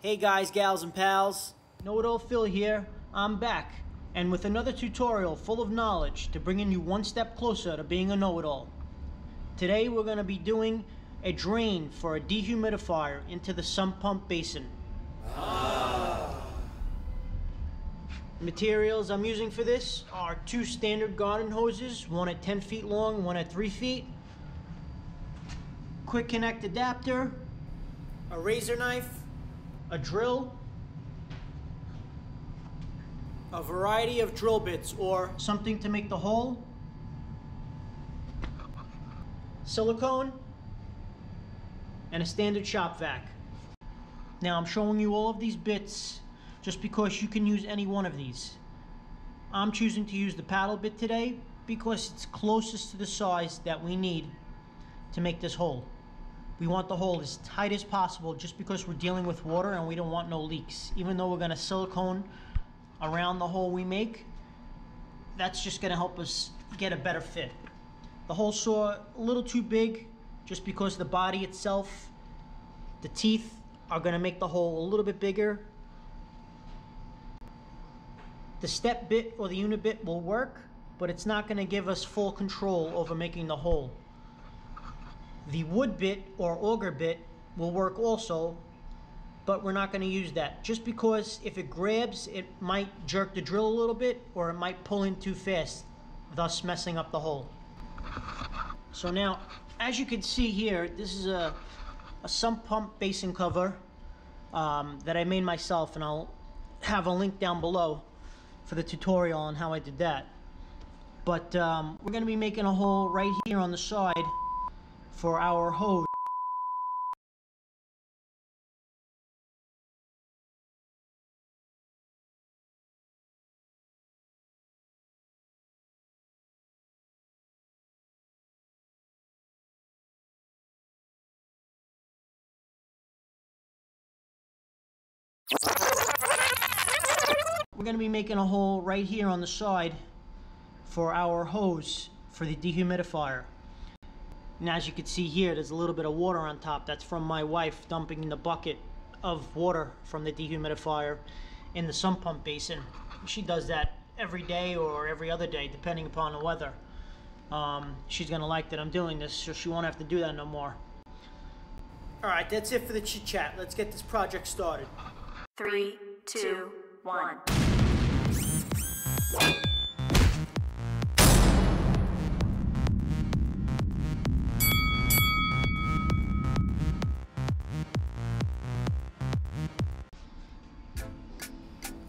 Hey guys, gals, and pals. Know-It-All Phil here. I'm back, and with another tutorial full of knowledge to bringing you one step closer to being a know-it-all. Today we're going to be doing a drain for a dehumidifier into the sump pump basin. Materials I'm using for this are two standard garden hoses, one at 10 feet long, one at 3 feet, quick connect adapter, a razor knife, a drill, a variety of drill bits or something to make the hole, silicone, and a standard shop vac. Now I'm showing you all of these bits just because you can use any one of these. I'm choosing to use the paddle bit today because it's closest to the size that we need to make this hole. We want the hole as tight as possible just because we're dealing with water and we don't want no leaks. Even though we're going to silicone around the hole we make, that's just going to help us get a better fit. The hole saw a little too big just because the body itself, the teeth are going to make the hole a little bit bigger. The step bit or the unit bit will work, but it's not going to give us full control over making the hole. The wood bit or auger bit will work also, but we're not going to use that. Just because if it grabs, it might jerk the drill a little bit or it might pull in too fast, thus messing up the hole. So now, as you can see here, this is a sump pump basin cover that I made myself, and I'll have a link down below for the tutorial on how I did that. But we're going to be making a hole right here on the side for our hose. We're going to be making a hole right here on the side for our hose for the dehumidifier. And as you can see here, there's a little bit of water on top. That's from my wife dumping in the bucket of water from the dehumidifier in the sump pump basin. She does that every day or every other day, depending upon the weather. She's going to like that I'm doing this, so she won't have to do that no more. Alright, that's it for the chit chat. Let's get this project started. 3, 2, 1.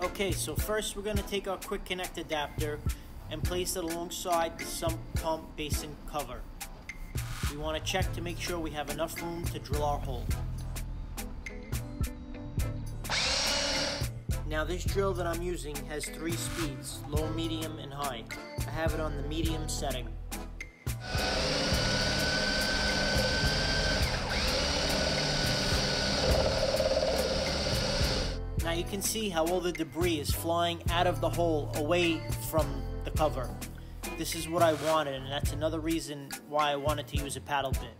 Okay, so first we're going to take our quick connect adapter and place it alongside the sump pump basin cover. We want to check to make sure we have enough room to drill our hole. Now this drill that I'm using has 3 speeds, low, medium, and high. I have it on the medium setting. Now you can see how all the debris is flying out of the hole away from the cover. This is what I wanted, and that's another reason why I wanted to use a paddle bit.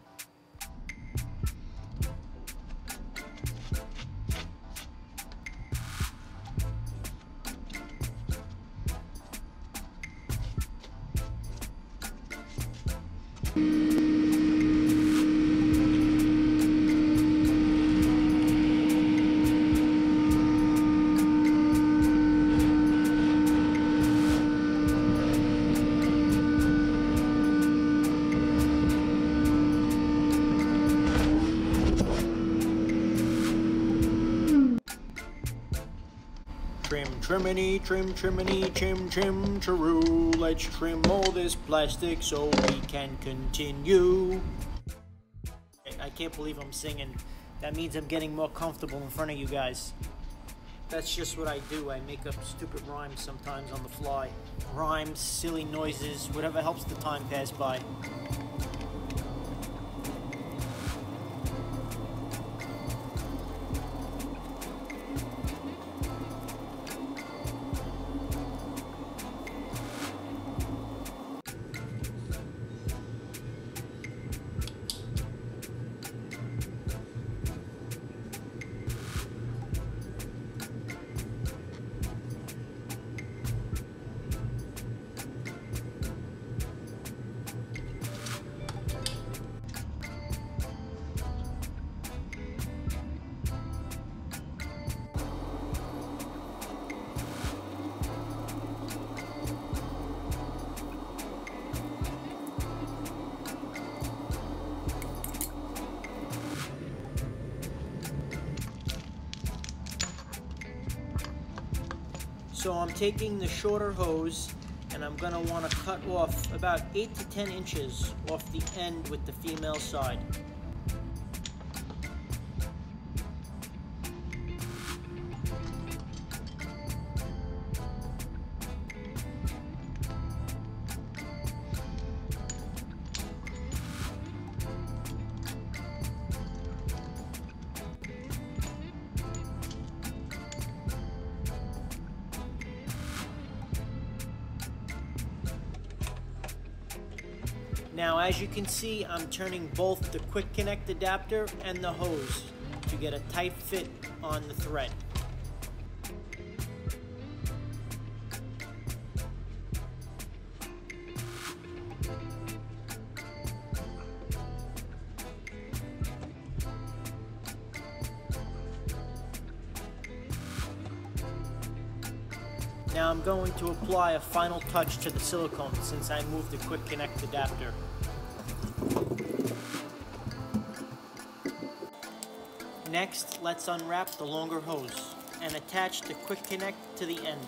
Triminy, trim, triminy, chim, chim, chiroo. Let's trim all this plastic so we can continue. I can't believe I'm singing. That means I'm getting more comfortable in front of you guys. That's just what I do. I make up stupid rhymes sometimes on the fly. Rhymes, silly noises, whatever helps the time pass by. So I'm taking the shorter hose and I'm going to want to cut off about 8 to 10 inches off the end with the female side. Now, as you can see, I'm turning both the quick connect adapter and the hose to get a tight fit on the thread. Now I'm going to apply a final touch to the silicone since I moved the quick connect adapter. Next, let's unwrap the longer hose and attach the quick connect to the end.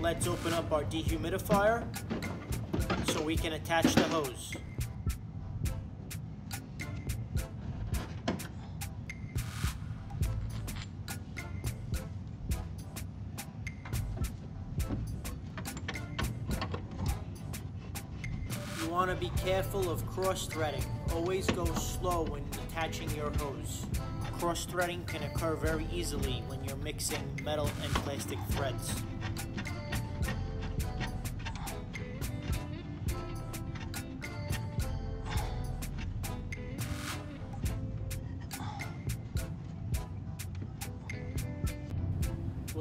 Let's open up our dehumidifier so we can attach the hose. You want to be careful of cross-threading. Always go slow when attaching your hose. Cross-threading can occur very easily when you're mixing metal and plastic threads.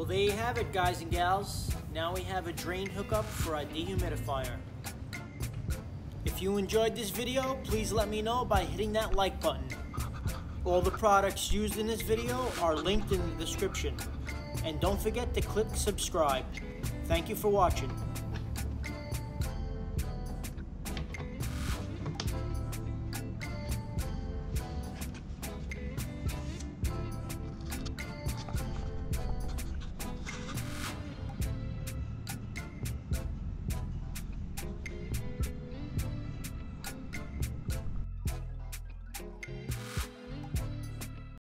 Well, there you have it, guys and gals. Now we have a drain hookup for our dehumidifier. If you enjoyed this video, please let me know by hitting that like button. All the products used in this video are linked in the description. And don't forget to click subscribe. Thank you for watching.